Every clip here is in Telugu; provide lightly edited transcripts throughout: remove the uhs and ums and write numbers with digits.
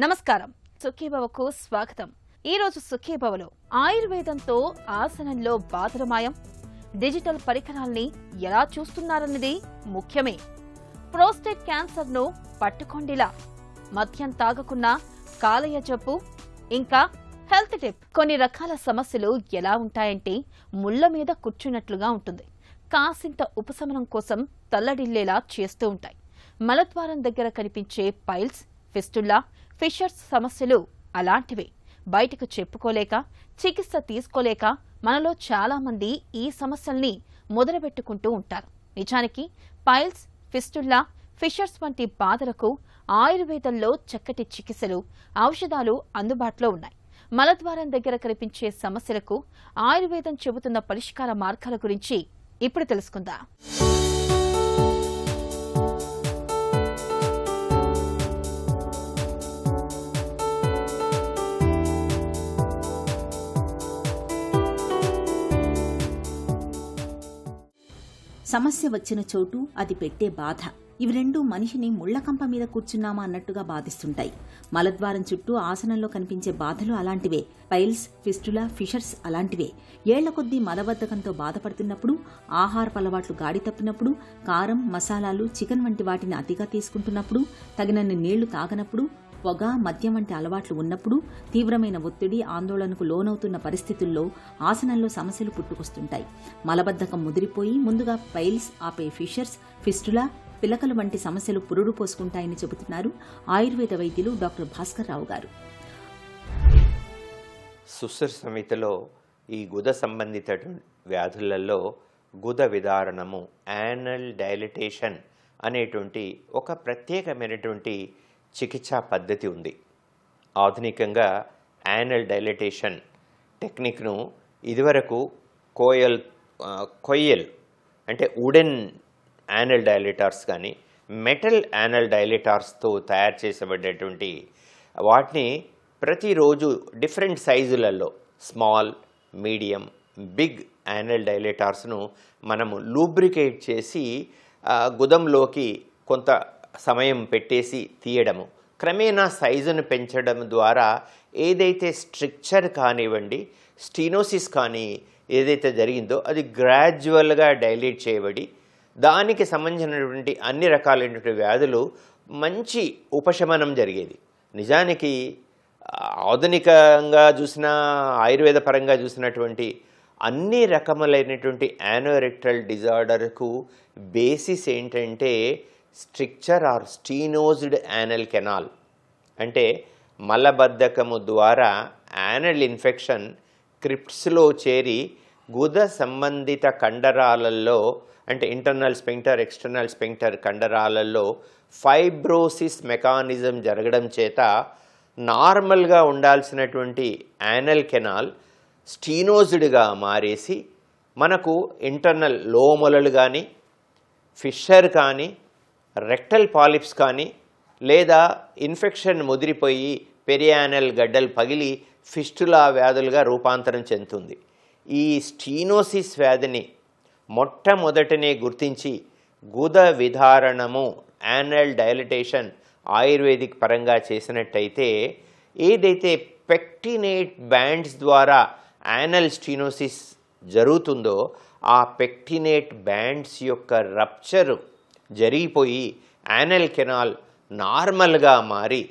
నమస్కారం, సుఖీభవకు స్వాగతం. ఈ రోజు సుఖీభవలో ఆయుర్వేదంతో ఆసనంలో బాధల మాయం, డిజిటల్ పరికరాల్ని ఎలా చూస్తున్నారన్నది ముఖ్యమే. ప్రోస్టేట్ క్యాన్సర్ ను పట్టుకొండిలా, మద్యం తాగకున్నా కాలేయ జబ్బు, ఇంకా హెల్త్ టిప్. కొన్ని రకాల సమస్యలు ఎలా ఉంటాయంటే ముళ్ల మీద కూర్చున్నట్లుగా ఉంటుంది. కాసింత ఉపశమనం కోసం తల్లడిల్లేలా చేస్తూ ఉంటాయి. మలద్వారం దగ్గర కనిపించే పైల్స్, ఫిస్టుల్లా, ఫిషర్స్ సమస్యలు అలాంటివే. బయటకు చెప్పుకోలేక, చికిత్స తీసుకోలేక మనలో చాలా మంది ఈ సమస్యల్ని మొదలుపెట్టుకుంటూ ఉంటారు. నిజానికి పైల్స్, ఫిస్టుల్లా, ఫిషర్స్ వంటి బాధలకు ఆయుర్వేదంలో చక్కటి చికిత్సలు, ఔషధాలు అందుబాటులో ఉన్నాయి. మలద్వారం దగ్గర కనిపించే సమస్యలకు ఆయుర్వేదం చెబుతున్న పరిష్కార మార్గాల గురించి ఇప్పుడు తెలుసుకుందాం. సమస్య వచ్చిన చోటు, అది పెట్టే బాధ, ఇవి రెండూ మనిషిని ముళ్లకంప మీద కూర్చున్నామా అన్నట్టుగా బాధిస్తుంటాయి. మలద్వారం చుట్టూ ఆసనంలో కనిపించే బాధలు అలాంటివే. పైల్స్, ఫిస్టులా, ఫిషర్స్ అలాంటివే. ఏళ్ల కొద్దీ మలబద్ధకంతో బాధపడుతున్నప్పుడు, ఆహారపు అలవాట్లు గాడి తప్పినప్పుడు, కారం, మసాలాలు, చికెన్ వంటి వాటిని అతిగా తీసుకుంటున్నప్పుడు, తగినన్ని నీళ్లు తాగనప్పుడు, పొగ, మద్యం వంటి అలవాట్లు ఉన్నప్పుడు, తీవ్రమైన ఒత్తిడి, ఆందోళనకు లోనవుతున్న పరిస్థితుల్లో ఆసనంలో సమస్యలు పుట్టుకొస్తుంటాయి. మలబద్ధకం ముదిరిపోయి ముందుగా పైల్స్, ఆపై ఫిషర్స్, ఫిస్టులా, పిలకలు వంటి సమస్యలు పురుడు పోసుకుంటాయని చెబుతున్నారు ఆయుర్వేద వైద్యులు డాక్టర్ భాస్కర్ రావు గారు. సుశ్ర సంహితలో ఈ గుద సంబంధిత వ్యాధులలో గుద విదారణము, యానల్ డైలిటేషన్ అనేటువంటి ఒక ప్రత్యేకమైనటువంటి చికిత్సా పద్ధతి ఉంది. ఆధునికంగా యానల్ డైలిటేషన్ టెక్నిక్ను ఇదివరకు కొయ్యల్ అంటే వుడెన్ యానల్ డైలేటార్స్ కానీ, మెటల్ యానల్ డైలేటార్స్తో తయారు చేసబడేటువంటి వాటిని ప్రతిరోజు డిఫరెంట్ సైజులలో స్మాల్, మీడియం, బిగ్ యానల్ డైలేటార్స్ను మనము లూబ్రికేట్ చేసి గుదంలోకి కొంత సమయం పెట్టేసి తీయడము, క్రమేణా సైజును పెంచడం ద్వారా ఏదైతే స్ట్రక్చర్ కానివ్వండి, స్టీనోసిస్ కానీ ఏదైతే జరిగిందో అది గ్రాడ్యువల్గా డైలేట్ చేయబడి దానికి సంబంధించినటువంటి అన్ని రకాలైనటువంటి వ్యాధులు మంచి ఉపశమనం జరిగేది. నిజానికి ఆధునికంగా చూసిన, ఆయుర్వేద పరంగా చూసినటువంటి అన్ని రకములైనటువంటి యానోరెక్టల్ డిజార్డర్కు బేసిస్ ఏంటంటే స్ట్రక్చర్ ఆర్ స్టీనోజ్డ్ యానల్ కెనాల్. అంటే మలబద్ధకము ద్వారా యానల్ ఇన్ఫెక్షన్ క్రిప్ట్స్లో చేరి గుద సంబంధిత కండరాలలో, అంటే ఇంటర్నల్ స్పింక్టర్, ఎక్స్టర్నల్ స్పింక్టర్ కండరాలలో ఫైబ్రోసిస్ మెకానిజం జరగడం చేత నార్మల్గా ఉండాల్సినటువంటి యానల్ కెనాల్ స్టీనోజ్డ్గా మారేసి మనకు ఇంటర్నల్ లోమొలలు కానీ, ఫిషర్ కానీ, రెక్టల్ పాలిప్స్ కానీ, లేదా ఇన్ఫెక్షన్ ముదిరిపోయి పెరియానల్ గడ్డలు పగిలి ఫిస్టులా వ్యాధులుగా రూపాంతరం చెందుతుంది. ఈ స్టీనోసిస్ వ్యాధిని మొట్టమొదటనే గుర్తించి గుద విదారణము, యానల్ డైలిటేషన్ ఆయుర్వేదిక్ పరంగా చేసినట్టయితే ఏదైతే పెక్టినేట్ బ్యాండ్స్ ద్వారా యానల్ స్టీనోసిస్ జరుగుతుందో ఆ పెక్టినేట్ బ్యాండ్స్ యొక్క రప్చరు జరిగిపోయి యానల్ కెనాల్ నార్మల్గా మారి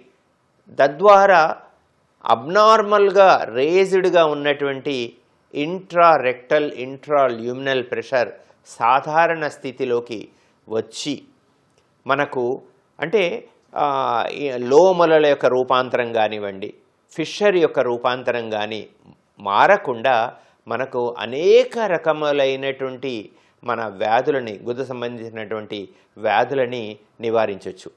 తద్వారా అబ్నార్మల్గా రేజ్డ్గా ఉన్నటువంటి ఇంట్రారెక్టల్, ఇంట్రాల్యూమినల్ ప్రెషర్ సాధారణ స్థితిలోకి వచ్చి మనకు అంటే లోమొలల యొక్క రూపాంతరం కానివ్వండి, ఫిషర్ యొక్క రూపాంతరం కానీ మారకుండా మనకు అనేక రకములైనటువంటి మన వ్యాధులని, గుద సంబంధించినటువంటి వ్యాధులని నివారించవచ్చు.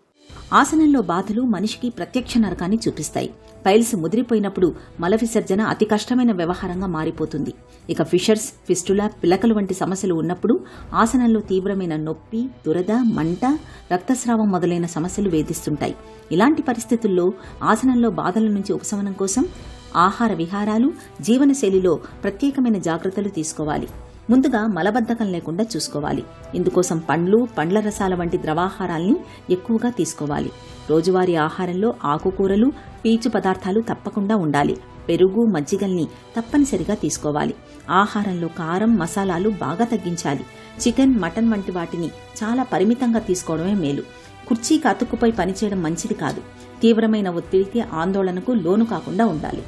ఆసనంలో బాధలు మనిషికి ప్రత్యక్ష నరకాన్ని చూపిస్తాయి. పైల్స్ ముదిరిపోయినప్పుడు మల విసర్జన అతి కష్టమైన వ్యవహారంగా మారిపోతుంది. ఇక ఫిషర్స్, ఫిస్టులా, పిలకలు వంటి సమస్యలు ఉన్నప్పుడు ఆసనంలో తీవ్రమైన నొప్పి, దురద, మంట, రక్తస్రావం మొదలైన సమస్యలు వేధిస్తుంటాయి. ఇలాంటి పరిస్థితుల్లో ఆసనంలో బాధల నుంచి ఉపశమనం కోసం ఆహార విహారాలు, జీవనశైలిలో ప్రత్యేకమైన జాగ్రత్తలు తీసుకోవాలి. ముందుగా మలబద్ధకం లేకుండా చూసుకోవాలి. ఇందుకోసం పండ్లు, పండ్ల రసాల వంటి ద్రవాహారాల్ని ఎక్కువగా తీసుకోవాలి. రోజువారీ ఆహారంలో ఆకుకూరలు, పీచు పదార్థాలు తప్పకుండా ఉండాలి. పెరుగు, మజ్జిగల్ని తప్పనిసరిగా తీసుకోవాలి. ఆహారంలో కారం, మసాలాలు బాగా తగ్గించాలి. చికెన్, మటన్ వంటి వాటిని చాలా పరిమితంగా తీసుకోవడమే మేలు. కుర్చీకి అతుక్కుపై పనిచేయడం మంచిది కాదు. తీవ్రమైన ఒత్తిడికి, ఆందోళనకు లోను కాకుండా ఉండాలి.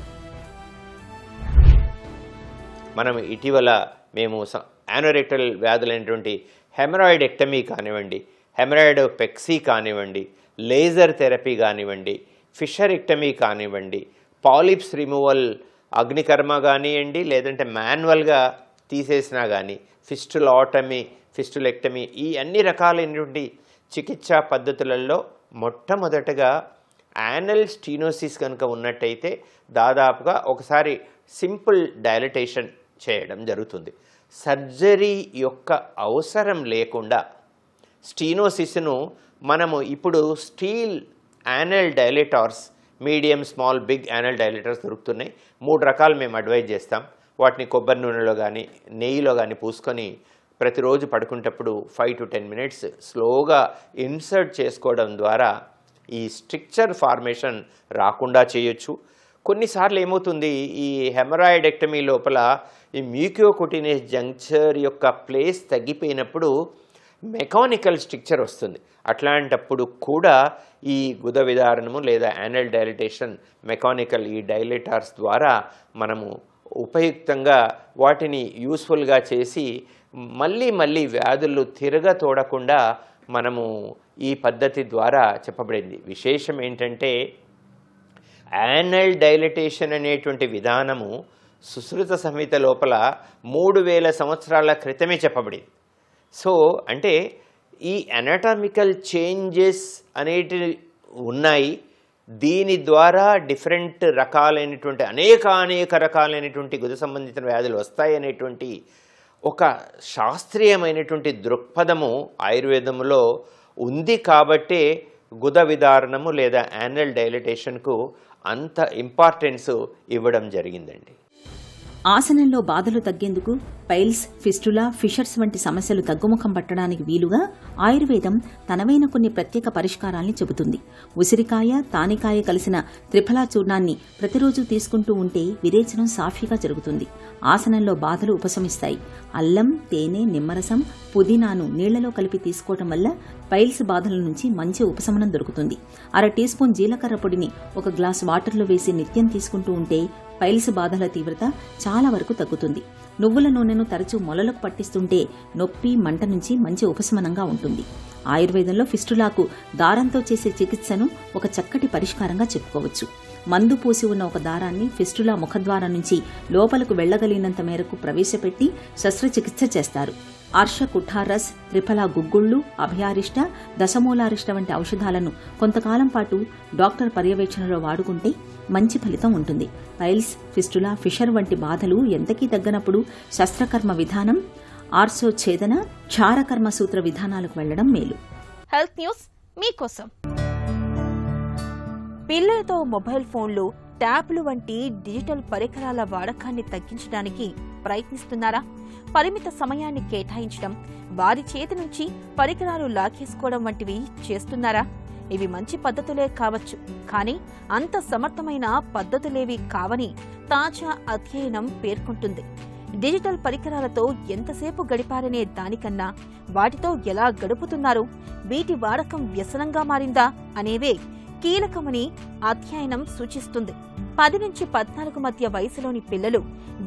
మనం ఇటీవల మేము యానోరెక్టల్ వ్యాధులైనటువంటి హెమరాయిడెక్టమీ కానివ్వండి, హెమరాయిడోపెక్సీ కానివ్వండి, లేజర్ థెరపీ కానివ్వండి, ఫిషరెక్టమీ కానివ్వండి, పాలిప్స్ రిమూవల్ అగ్నికర్మ కానివ్వండి, లేదంటే మాన్యువల్గా తీసేసినా కానీ, ఫిస్టులాటమీ, ఫిస్టులెక్టమీ, ఈ అన్ని రకాలైనటువంటి చికిత్సా పద్ధతులలో మొట్టమొదటగా యానల్ స్టీనోసిస్ కనుక ఉన్నట్టయితే దాదాపుగా ఒకసారి సింపుల్ డైలటేషన్ చేయడం జరుగుతుంది. సర్జరీ యొక్క అవసరం లేకుండా స్టీనోసిస్ను మనము ఇప్పుడు steel anal dilators, medium, small, big anal dilators దొరుకుతున్నాయి. 3 రకాలు మేము అడ్వైజ్ చేస్తాం. వాటిని కొబ్బరి నూనెలో కానీ, నెయ్యిలో కానీ పూసుకొని ప్రతిరోజు పడుకునేటప్పుడు 5 to 10 minutes స్లోగా ఇన్సర్ట్ చేసుకోవడం ద్వారా ఈ స్ట్రక్చర్ ఫార్మేషన్ రాకుండా చేయొచ్చు. కొన్నిసార్లు ఏమవుతుంది, ఈ హెమరాయిడెక్టమీ లోపల ఈ మ్యూకోకుటినేస్ జంక్చర్ యొక్క ప్లేస్ తగ్గిపోయినప్పుడు మెకానికల్ స్ట్రక్చర్ వస్తుంది. అట్లాంటప్పుడు కూడా ఈ గుద విదారణము లేదా యానల్ డైలిటేషన్, మెకానికల్ ఈ డైలేటార్స్ ద్వారా మనము ఉపయుక్తంగా వాటిని యూస్ఫుల్గా చేసి మళ్ళీ వ్యాధులు తిరగతోడకుండా మనము ఈ పద్ధతి ద్వారా చెప్పబడింది. విశేషం ఏంటంటే యానల్ డైలిటేషన్ అనేటువంటి విధానము సుశ్రుత సంహిత లోపల 3000 సంవత్సరాల క్రితమే చెప్పబడింది. సో అంటే ఈ అనాటమికల్ చేంజెస్ అనేటివి ఉన్నాయి. దీని ద్వారా డిఫరెంట్ రకాలైనటువంటి అనేక రకాలైనటువంటి గుద సంబంధిత వ్యాధులు వస్తాయనేటువంటి ఒక శాస్త్రీయమైనటువంటి దృక్పథము ఆయుర్వేదంలో ఉంది. కాబట్టే గుద విదారణము లేదా యానల్ డైలిటేషన్కు అంత ఇంపార్టెన్స్ ఇవ్వడం జరిగిందండి. ఆసనంలో బాధలు తగ్గేందుకు పైల్స్, ఫిస్టులా, ఫిషర్స్ వంటి సమస్యలు తగ్గుముఖం పట్టడానికి వీలుగా ఆయుర్వేదం తనవైన కొన్ని ప్రత్యేక పరిష్కారాల్ని చెబుతుంది. ఉసిరికాయ, తానికాయ కలిసిన త్రిఫలా చూర్ణాన్ని ప్రతిరోజు తీసుకుంటూ ఉంటే విరేచనం సాఫీగా జరుగుతుంది. ఆసనంలో బాధలు ఉపశమిస్తాయి. అల్లం, తేనె, నిమ్మరసం, పుదీనాను నీళ్లలో కలిపి తీసుకోవటం వల్ల పైల్స్ బాధల నుంచి మంచి ఉపశమనం దొరుకుతుంది. 1/2 టీ స్పూన్ జీలకర్ర పొడిని 1 గ్లాస్ వాటర్లో వేసి నిత్యం తీసుకుంటూ ఉంటే పైల్స్ బాధల తీవ్రత చాలా వరకు తగ్గుతుంది. నువ్వుల నూనెను తరచూ మొలలకు పట్టిస్తుంటే నొప్పి, మంట నుంచి మంచి ఉపశమనంగా ఉంటుంది. ఆయుర్వేదంలో ఫిస్టులాకు దారంతో చేసే చికిత్సను ఒక చక్కటి పరిష్కారంగా చెప్పుకోవచ్చు. మందు పూసి ఉన్న ఒక దారాన్ని ఫిస్టులా ముఖద్వారం నుంచి లోపలకు వెళ్లగలిగినంత మేరకు ప్రవేశపెట్టి శస్త్రచికిత్స చేస్తారు. ఆర్ష కుఠారస్, త్రిఫలా గుగ్గుళ్లు, అభయారిష్ట, దశమూలారిష్ట వంటి ఔషధాలను కొంతకాలం పాటు డాక్టర్ పర్యవేక్షణలో వాడుకుంటే మంచి ఫలితం ఉంటుంది. పైల్స్, ఫిస్టులా, ఫిషర్ వంటి బాధలు ఎంతకీ తగ్గనప్పుడు శస్త్రకర్మ విధానం, ఆర్సోఛేదన, క్షారకర్మ సూత్ర విధానాలకు వెళ్లడం మేలు. హెల్త్ న్యూస్ మీకోసం. పిల్లలతో మొబైల్ ఫోన్లు, ట్యాబ్లు వంటి డిజిటల్ పరికరాల వాడకాన్ని తగ్గించడానికి ప్రయత్నిస్తున్నారా? పరిమిత సమయాన్ని కేటాయించడం, వారి చేతి నుంచి పరికరాలు లాగేసుకోవడం వంటివి చేస్తున్నారా? ఇవి మంచి పద్ధతులే కావచ్చు, కానీ అంత సమర్థమైన పద్ధతులేవి కావని తాజా అధ్యయనం పేర్కొంటుంది. డిజిటల్ పరికరాలతో ఎంతసేపు గడిపారనే దానికన్నా వాటితో ఎలా గడుపుతున్నారు, వీటి వాడకం వ్యసనంగా మారిందా అనేవే కీలకమని అధ్యయనం సూచిస్తుంది. 10 నుంచి 14 మధ్య వయసులోని పిల్లలు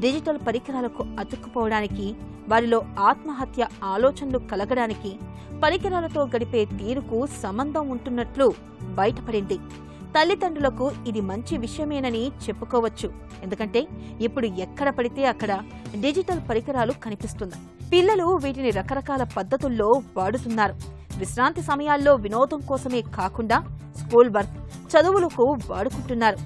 డిజిటల్ పరికరాలకు అతుక్కుపోవడానికి, వారిలో ఆత్మహత్య ఆలోచనలు కలగడానికి పరికరాలతో గడిపే తీరుకు సంబంధం ఉంటున్నట్లు బయటపడింది. తల్లిదండ్రులకు ఇది మంచి విషయమేనని చెప్పుకోవచ్చు. ఎందుకంటే ఇప్పుడు ఎక్కడ పడితే అక్కడ డిజిటల్ పరికరాలు కనిపిస్తున్నాయి. పిల్లలు వీటిని రకరకాల పద్ధతుల్లో వాడుతున్నారు. విశ్రాంతి సమయాల్లో వినోదం కోసమే కాకుండా స్కూల్ వర్క్, చదువులకు వాడుకుంటున్నారు.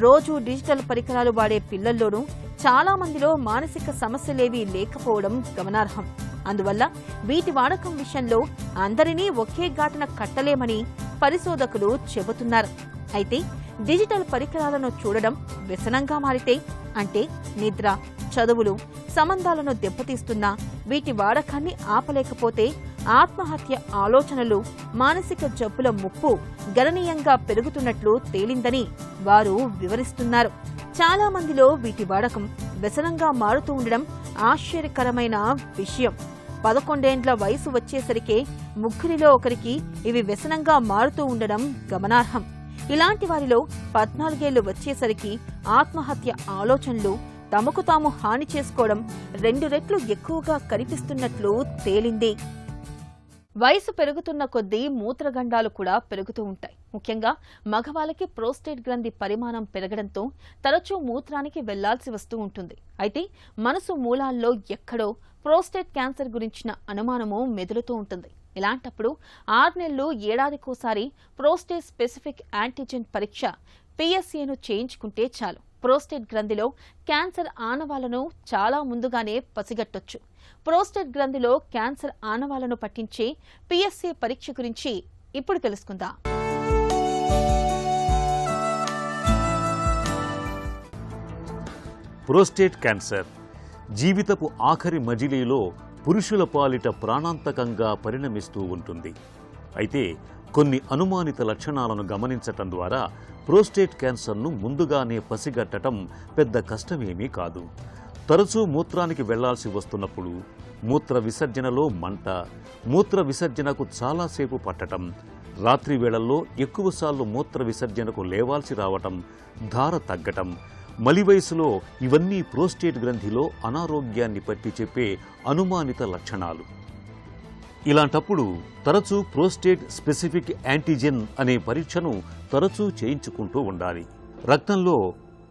రోజు డిజిటల్ పరికరాలు వాడే పిల్లల్లోనూ చాలా మందిలో మానసిక సమస్యలేవీ లేకపోవడం గమనార్హం. అందువల్ల వీటి వాడకం విషయంలో అందరినీ ఒకే ఘాటున కట్టలేమని పరిశోధకులు చెబుతున్నారు. అయితే డిజిటల్ పరికరాలను చూడడం వ్యసనంగా మారితే, అంటే నిద్ర, చదువులు, సంబంధాలను దెబ్బతీస్తున్నా వీటి వాడకాన్ని ఆపలేకపోతే ఆత్మహత్య ఆలోచనలు, మానసిక జబ్బుల ముప్పు గణనీయంగా పెరుగుతున్నట్లు తేలిందని వారు వివరిస్తున్నారు. చాలా మందిలో వీటి వాడకం వ్యసనంగా మారుతూ ఉండడం ఆశ్చర్యకరమైన విషయం. 11 ఏండ్ల వయసు వచ్చేసరికే ముగ్గురిలో ఒకరికి ఇవి వ్యసనంగా మారుతూ ఉండడం గమనార్హం. ఇలాంటి వారిలో 14 ఏళ్లు వచ్చేసరికి ఆత్మహత్య ఆలోచనలు, తమకు తాము హాని చేసుకోవడం 2 రెట్లు ఎక్కువగా కనిపిస్తున్నట్లు తేలింది. వయసు పెరుగుతున్న కొద్దీ మూత్రగండాలు కూడా పెరుగుతూ ఉంటాయి. ముఖ్యంగా మగవాళ్ళకి ప్రోస్టేట్ గ్రంథి పరిమాణం పెరగడంతో తరచూ మూత్రానికి వెళ్లాల్సి వస్తూ ఉంటుంది. అయితే మనసు మూలాల్లో ఎక్కడో ప్రోస్టేట్ క్యాన్సర్ గురించిన అనుమానము మెదులుతూ ఉంటుంది. ఇలాంటప్పుడు 6 నెలలు ఏడాదికోసారి ప్రోస్టేట్ స్పెసిఫిక్ యాంటీజెన్ పరీక్ష PSAను చేయించుకుంటే చాలు. ప్రోస్టేట్ గ్రంథిలో క్యాన్సర్ ఆనవాళ్లను చాలా ముందుగానే పసిగట్టొచ్చు. ప్రోస్టేట్ గ్రంథిలో క్యాన్సర్ ఆనవాళ్లను పట్టించే PSA పరీక్ష గురించి ఇప్పుడు తెలుసుకుందాం. ప్రోస్టేట్ క్యాన్సర్ జీవితపు ఆఖరి మజిలీలో పురుషుల పాలిట ప్రాణాంతకంగా పరిణమిస్తూ ఉంటుంది. అయితే కొన్ని అనుమానిత లక్షణాలను గమనించటం ద్వారా ప్రోస్టేట్ క్యాన్సర్ను ముందుగానే పసిగట్టడం పెద్ద కష్టమేమీ కాదు. తరచూ మూత్రానికి వెళ్లాల్సి వస్తున్నప్పుడు, మూత్ర విసర్జనలో మంట, మూత్ర విసర్జనకు చాలాసేపు పట్టడం, రాత్రి వేళల్లో ఎక్కువసార్లు మూత్ర విసర్జనకు లేవాల్సి రావటం, ధార తగ్గటం, మలి వయసులో ఇవన్నీ ప్రోస్టేట్ గ్రంథిలో అనారోగ్యాన్ని పట్టి చెప్పే అనుమానిత లక్షణాలు. ఇలాంటప్పుడు తరచూ ప్రోస్టేట్ స్పెసిఫిక్ యాంటీజెన్ అనే పరీక్షను తరచూ చేయించుకుంటూ ఉండాలి. రక్తంలో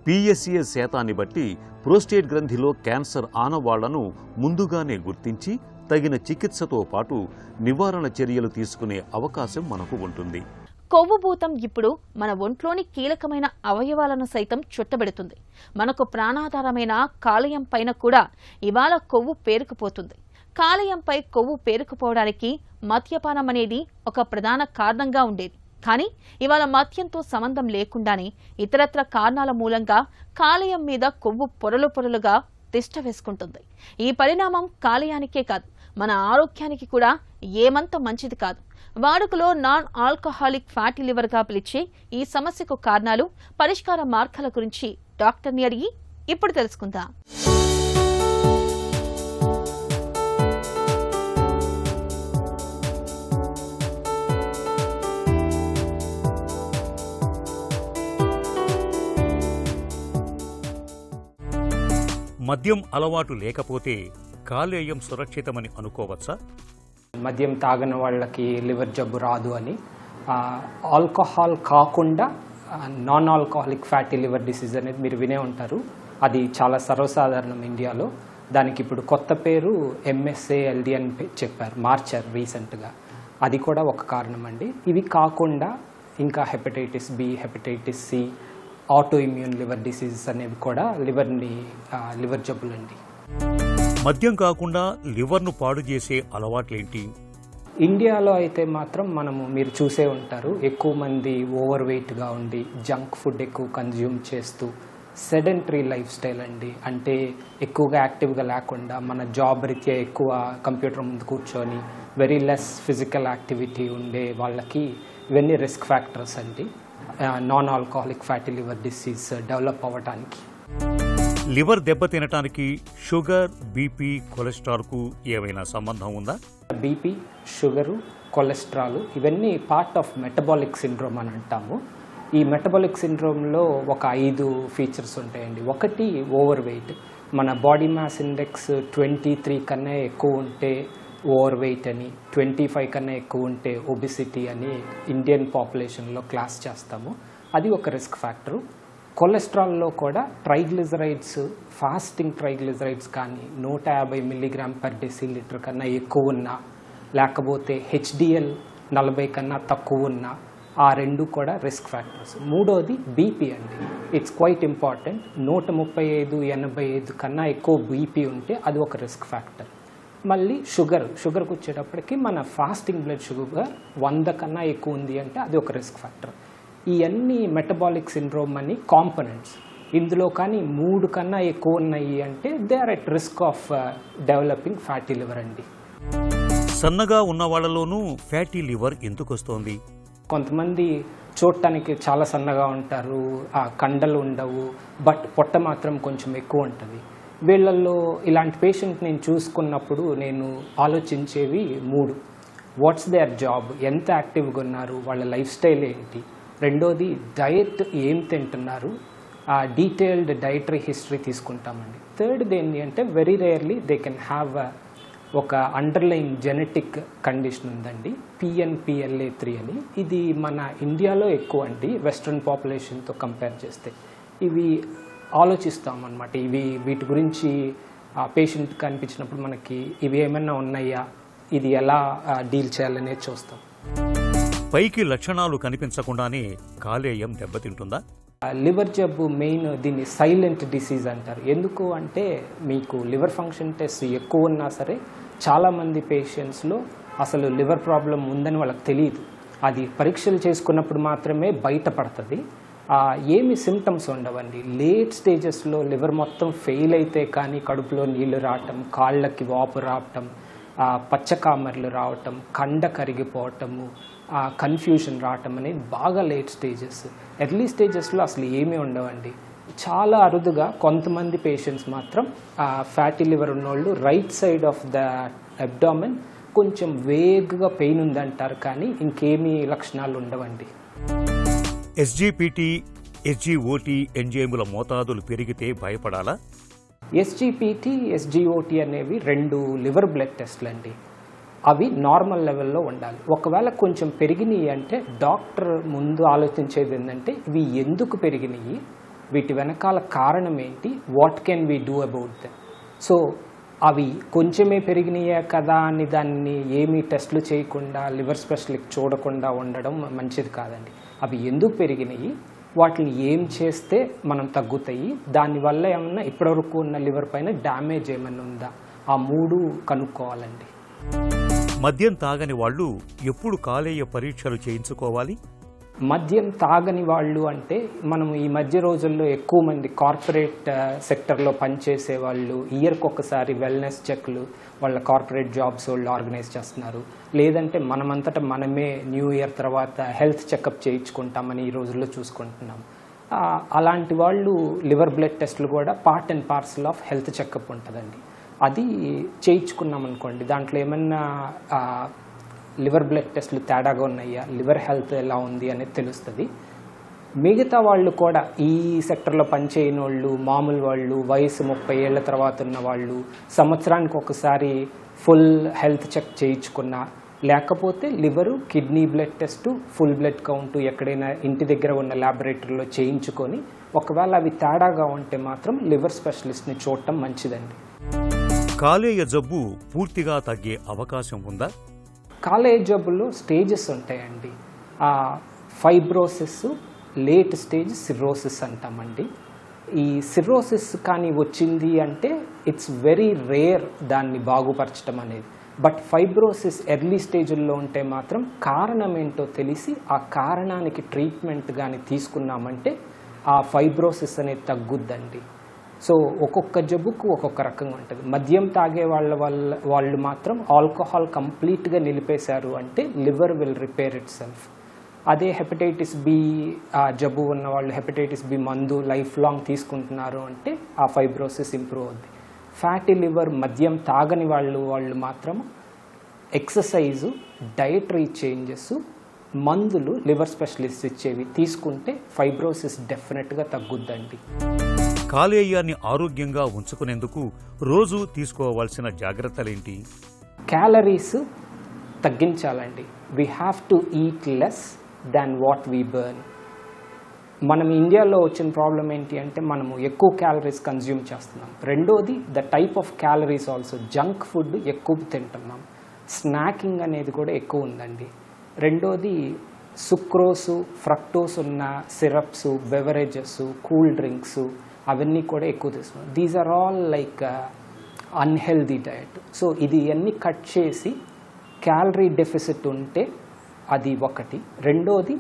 PSA శాతాన్ని బట్టి ప్రోస్టేట్ గ్రంథిలో క్యాన్సర్ ఆనవాళ్లను ముందుగానే గుర్తించి తగిన చికిత్సతో పాటు నివారణ చర్యలు తీసుకునే అవకాశం మనకు ఉంటుంది. కొవ్వుభూతం ఇప్పుడు మన ఒంట్లోని కీలకమైన అవయవాలను సైతం చుట్టబెడుతుంది. మనకు ప్రాణాధారమైన కాలేయం పైన కూడా ఇవాళ కొవ్వు పేరుకుపోతుంది. కాలేయంపై కొవ్వు పేరుకుపోవడానికి మద్యపానం అనేది ఒక ప్రధాన కారణంగా ఉండేది. కానీ ఇవాళ మద్యంతో సంబంధం లేకుండానే ఇతరత్ర కారణాల మూలంగా కాలేయం మీద కొవ్వు పొరలు పొరలుగా తిష్ట వేసుకుంటుంది. ఈ పరిణామం కాలేయానికే కాదు, మన ఆరోగ్యానికి కూడా ఏమంత మంచిది కాదు. వాడుకలో నాన్ ఆల్కహాలిక్ ఫ్యాటీ లివర్గా పిలిచే ఈ సమస్యకు కారణాలు, పరిష్కార మార్గాల గురించి డాక్టర్ని అడిగి ఇప్పుడు తెలుసుకుందాం. మద్యం అలవాటు లేకపోతే కాలేయం సురక్షితమని అనుకోవచ్చా? మద్యం తాగిన వాళ్ళకి లివర్ జబ్బు రాదు అని. ఆల్కహాల్ కాకుండా non alcoholic fatty liver disease అనేది మీరు వినే ఉంటారు. అది చాలా సర్వసాధారణం ఇండియాలో. దానికి ఇప్పుడు కొత్త పేరు MSALD అని చెప్పారు, మార్చారు రీసెంట్గా. అది కూడా ఒక కారణం అండి. ఇవి కాకుండా ఇంకా hepatitis B, hepatitis C, auto immune liver diseases అనేవి కూడా లివర్ జబ్బులండి. మద్యం కాకుండా లివర్ను పాడు చేసే అలవాట్లేంటి? ఇండియాలో అయితే మాత్రం మీరు చూసే ఉంటారు, ఎక్కువ మంది ఓవర్ వెయిట్గా ఉండి జంక్ ఫుడ్ ఎక్కువ కన్జ్యూమ్ చేస్తూ సెడెంటరీ లైఫ్ స్టైల్ అండి. అంటే ఎక్కువగా యాక్టివ్గా లేకుండా మన జాబ్ రీత్యా ఎక్కువ కంప్యూటర్ ముందు కూర్చొని వెరీ లెస్ ఫిజికల్ యాక్టివిటీ ఉండే వాళ్ళకి ఇవన్నీ రిస్క్ ఫ్యాక్టర్స్ అండి non alcoholic fatty liver disease develop అవ్వడానికి. లివర్ దెబ్బ తినటానికి షుగర్, BP, కొలెస్ట్రాల్కు ఏమైనా సంబంధం ఉందా? BP, షుగరు, కొలెస్ట్రాల్ ఇవన్నీ పార్ట్ ఆఫ్ మెటబాలిక్ సిండ్రోమ్ అని అంటాము. ఈ మెటబాలిక్ సిండ్రోమ్లో ఒక 5 ఫీచర్స్ ఉంటాయండి. ఒకటి ఓవర్ వెయిట్. మన బాడీ మాస్ ఇండెక్స్ 23 కన్నా ఎక్కువ ఉంటే ఓవర్ వెయిట్ అని, 25 కన్నా ఎక్కువ ఉంటే ఒబిసిటీ అని ఇండియన్ పాపులేషన్లో క్లాస్ చేస్తాము. అది ఒక రిస్క్ ఫ్యాక్టరు. కొలెస్ట్రాల్లో కూడా ట్రైగ్లిజరైడ్స్, ఫాస్టింగ్ ట్రైగ్లిజరైడ్స్ కానీ 150 mg/dL కన్నా ఎక్కువ ఉన్నా, లేకపోతే HDL 40 కన్నా తక్కువ ఉన్నా, ఆ 2 కూడా రిస్క్ ఫ్యాక్టర్స్. మూడోది BP అండి. It's quite important. 135/85 కన్నా ఎక్కువ BP ఉంటే అది ఒక రిస్క్ ఫ్యాక్టర్. మళ్ళీ షుగర్కి వచ్చేటప్పటికి మన ఫాస్టింగ్ బ్లడ్ షుగర్ 100 కన్నా ఎక్కువ ఉంది అంటే అది ఒక రిస్క్ ఫ్యాక్టర్. ఇవన్నీ మెటబాలిక్ సిండ్రోమ్ అని కాంపోనెంట్స్. ఇందులో కానీ 3 కన్నా ఎక్కువ ఉన్నాయి అంటే they are at risk of developing fatty liver అండి. సన్నగా ఉన్న వాళ్ళలోనూ ఫ్యాటీ లివర్ ఎందుకు వస్తోంది? కొంతమంది చూడటానికి చాలా సన్నగా ఉంటారు, ఆ కండలు ఉండవు, బట్ పొట్ట మాత్రం కొంచెం ఎక్కువ ఉంటుంది. వీళ్ళల్లో ఇలాంటి పేషెంట్ నేను చూసుకున్నప్పుడు నేను ఆలోచించేవి 3. వాట్స్ దేర్ జాబ్, ఎంత యాక్టివ్గా ఉన్నారు, వాళ్ళ లైఫ్ స్టైల్ ఏంటి, రెండోది డయట్ ఏం తింటున్నారు, ఆ డీటెయిల్డ్ డైటరీ హిస్టరీ తీసుకుంటామండి. థర్డ్ది ఏంటి అంటే very rarely they can have ఒక అండర్లైన్ జెనెటిక్ కండిషన్ ఉందండి, PNPLA3 అని. ఇది మన ఇండియాలో ఎక్కువ అండి వెస్ట్రన్ పాపులేషన్తో కంపేర్ చేస్తే. ఇవి ఆలోచిస్తామన్నమాట. వీటి గురించి ఆ పేషెంట్ కనిపించినప్పుడు మనకి ఇవి ఏమైనా ఉన్నాయా, ఇది ఎలా డీల్ చేయాలనేది చూస్తాం. పైకి లక్షణాలు కనిపించకుండానే కాలేయం దెబ్బతింటుందా? లివర్ జబ్బు మెయిన్ దీన్ని సైలెంట్ డిసీజ్ అంటారు. ఎందుకు అంటే మీకు లివర్ ఫంక్షన్ టెస్ట్ ఎక్కువ ఉన్నా సరే చాలామంది పేషెంట్స్లో అసలు లివర్ ప్రాబ్లం ఉందని వాళ్ళకి తెలియదు. అది పరీక్షలు చేసుకున్నప్పుడు మాత్రమే బయటపడుతుంది. ఏమి సిమ్టమ్స్ ఉండవండి. లేట్ స్టేజెస్లో లివర్ మొత్తం ఫెయిల్ అయితే కానీ కడుపులో నీళ్లు రావటం, కాళ్ళకి వాపు రావటం, పచ్చకామర్లు రావటం, కండ కరిగిపోవటము, కన్ఫ్యూజన్ రావటం అనేది బాగా లేట్ స్టేజెస్. ఎర్లీ స్టేజెస్లో అసలు ఏమీ ఉండవండి. చాలా అరుదుగా కొంతమంది పేషెంట్స్ మాత్రం ఫ్యాటీ లివర్ ఉన్నోళ్ళు right side of the abdomen కొంచెం వేగ్గా పెయిన్ ఉందంటారు, కానీ ఇంకేమీ లక్షణాలు ఉండవండి. SGPT, SGOT ఎంజైముల మోతాదులు పెరిగితే భయపడాలా? SGPT, SGOT అనేవి 2 లివర్ బ్లడ్ టెస్ట్లు అండి. అవి నార్మల్ లెవెల్లో ఉండాలి. ఒకవేళ కొంచెం పెరిగినాయి అంటే డాక్టర్ ముందు ఆలోచించేది ఏంటంటే ఇవి ఎందుకు పెరిగినాయి, వీటి వెనకాల కారణం ఏంటి, what can we do about them. So అవి కొంచెమే పెరిగినాయే కదా అని దాన్ని ఏమీ టెస్టులు చేయకుండా లివర్ స్పెషలిస్ట్ చూడకుండా ఉండడం మంచిది కాదండి. అవి ఎందుకు పెరిగినాయి, వాటిని ఏం చేస్తే మనం తగ్గుతాయి, దానివల్ల ఏమన్నా ఇప్పటివరకు ఉన్న లివర్ పైన డ్యామేజ్ ఏమన్నా ఉందా, ఆ 3 కనుక్కోవాలండి. మద్యం తాగని వాళ్ళు ఎప్పుడు కాలేయ పరీక్షలు చేయించుకోవాలి? మద్యం తాగని వాళ్ళు అంటే మనం ఈ మధ్య రోజుల్లో ఎక్కువ మంది కార్పొరేట్ సెక్టర్లో పనిచేసే వాళ్ళు ఇయర్కి ఒకసారి వెల్నెస్ చెక్లు వాళ్ళ కార్పొరేట్ జాబ్స్ వాళ్ళు ఆర్గనైజ్ చేస్తున్నారు. లేదంటే మనమంతటా మనమే న్యూ ఇయర్ తర్వాత హెల్త్ చెకప్ చేయించుకుంటామని ఈ రోజుల్లో చూసుకుంటున్నాం. అలాంటి వాళ్ళు లివర్ బ్లడ్ టెస్ట్లు కూడా part and parcel of health checkup ఉంటుందండి. అది చేయించుకున్నాం అనుకోండి, దాంట్లో ఏమన్నా లివర్ బ్లడ్ టెస్ట్లు తేడాగా ఉన్నాయా, లివర్ హెల్త్ ఎలా ఉంది అనేది తెలుస్తుంది. మిగతా వాళ్ళు కూడా ఈ సెక్టర్లో పనిచేయని వాళ్ళు, మామూలు వాళ్ళు, వయసు 30 ఏళ్ల తర్వాత ఉన్న వాళ్ళు, సంవత్సరానికి ఒకసారి ఫుల్ హెల్త్ చెక్ చేయించుకున్నా, లేకపోతే liver, kidney blood test, full blood count ఎక్కడైనా ఇంటి దగ్గర ఉన్న ల్యాబొరేటరీలో చేయించుకొని ఒకవేళ అవి తేడాగా ఉంటే మాత్రం లివర్ స్పెషలిస్ట్ని చూడటం మంచిదండి. కాలేయ జబ్బు పూర్తిగా తగ్గే అవకాశం ఉందా? కాలేయ జబ్బులో స్టేజెస్ ఉంటాయండి. ఫైబ్రోసిస్, లేట్ స్టేజ్ సిర్రోసిస్ అంటామండి. ఈ సిర్రోసిస్ కానీ వచ్చింది అంటే ఇట్స్ వెరీ రేర్ దాన్ని బాగుపరచడం అనేది. బట్ ఫైబ్రోసిస్ ఎర్లీ స్టేజ్లో ఉంటే మాత్రం కారణం ఏంటో తెలిసి ఆ కారణానికి ట్రీట్మెంట్ కానీ తీసుకున్నామంటే ఆ ఫైబ్రోసిస్ అనేది తగ్గుద్దండి. సో ఒక్కొక్క జబ్బుకు ఒక్కొక్క రకంగా ఉంటుంది. మద్యం తాగే వాళ్ళు మాత్రం ఆల్కహాల్ కంప్లీట్గా నిలిపేశారు అంటే liver will repair it self. అదే హెపటైటిస్ బి జబ్బు ఉన్న వాళ్ళు హెపటైటిస్ బి మందు లైఫ్ లాంగ్ తీసుకుంటున్నారు అంటే ఆ ఫైబ్రోసిస్ ఇంప్రూవ్ అవుద్ది. ఫ్యాటీ లివర్ మద్యం తాగని వాళ్ళు మాత్రం ఎక్సర్సైజు, డైటరీ చేంజెస్, మందులు లివర్ స్పెషలిస్ట్ ఇచ్చేవి తీసుకుంటే ఫైబ్రోసిస్ డెఫినెట్గా తగ్గుద్దండి. కాలేయాన్ని ఆరోగ్యంగా ఉంచుకునేందుకు రోజు తీసుకోవాల్సిన జాగ్రత్తలేంటి? క్యాలరీస్ తగ్గించాలండి. We have to eat less than what we burn. మనం ఇండియాలో వచ్చిన ప్రాబ్లం ఏంటి అంటే మనము ఎక్కువ క్యాలరీస్ కన్జ్యూమ్ చేస్తున్నాం. రెండోది the type of calories also, junk food ఎక్కువ తింటున్నాం, స్నాకింగ్ అనేది కూడా ఎక్కువ ఉందండి. రెండోది సుక్రోసు, ఫ్రక్టోస్ ఉన్న సిరప్స్, బెవరేజెస్, కూల్ డ్రింక్స్ అవన్నీ కూడా ఎక్కువ తీసుకున్నాం. These are all like unhealthy diet. So ఇది అన్నీ కట్ చేసి క్యాలరీ డెఫిసిట్ ఉంటే అది ఒకటి. రెండోది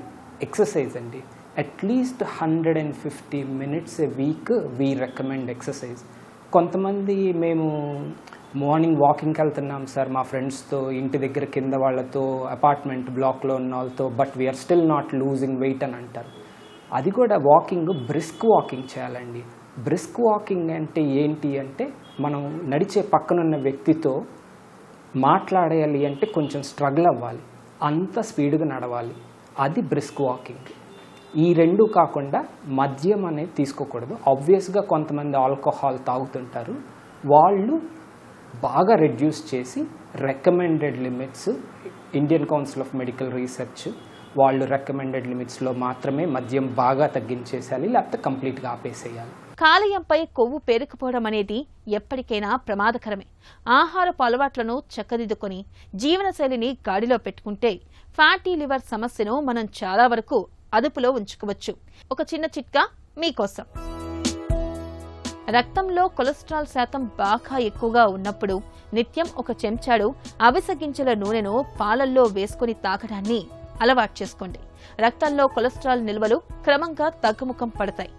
ఎక్సర్సైజ్ అండి. At least 150 minutes a week we recommend exercise. కొంతమంది మేము మార్నింగ్ వాకింగ్కి వెళ్తున్నాం సార్ మా ఫ్రెండ్స్తో, ఇంటి దగ్గర కింద వాళ్ళతో, అపార్ట్మెంట్ బ్లాక్లో ఉన్న వాళ్ళతో, but we're still not losing weight అని అంటారు. అది కూడా వాకింగ్ బ్రిస్క్ వాకింగ్ చేయాలండి. బ్రిస్క్ వాకింగ్ అంటే ఏంటి అంటే మనం నడిచే పక్కనున్న వ్యక్తితో మాట్లాడాలి అంటే కొంచెం స్ట్రగుల్ అవ్వాలి, అంత స్పీడ్గా నడవాలి, అది బ్రిస్క్ వాకింగ్. ఈ రెండు కాకుండా మద్యం అనేది తీసుకోకూడదు. ఆబ్వియస్గా కొంతమంది ఆల్కహాల్ తాగుతుంటారు, వాళ్ళు బాగా రెడ్యూస్ చేసి recommended limits, Indian council of medical research వాళ్ళు రికమెండెడ్ లిమిట్స్లో మాత్రమే మద్యం బాగా తగ్గించేసేయాలి, లేకపోతే కంప్లీట్గా ఆపేసేయాలి. కాలేయంపై కొవ్వు పేరుకుపోవడం అనేది ఎప్పటికైనా ప్రమాదకరమే. ఆహారపు అలవాట్లను చక్కదిద్దుకొని జీవనశైలిని గాడిలో పెట్టుకుంటే ఫ్యాటీ లివర్ సమస్యను మనం చాలా వరకు అదుపులో ఉంచుకోవచ్చు. ఒక చిన్న చిట్కా మీకోసం. రక్తంలో కొలెస్ట్రాల్ శాతం బాగా ఎక్కువగా ఉన్నప్పుడు నిత్యం ఒక చెంచాడు అవిసె గింజల నూనెను పాలల్లో వేసుకుని తాగడాన్ని అలవాటు చేసుకోండి. రక్తంలో కొలెస్ట్రాల్ నిల్వలు క్రమంగా తగ్గుముఖం పడతాయి.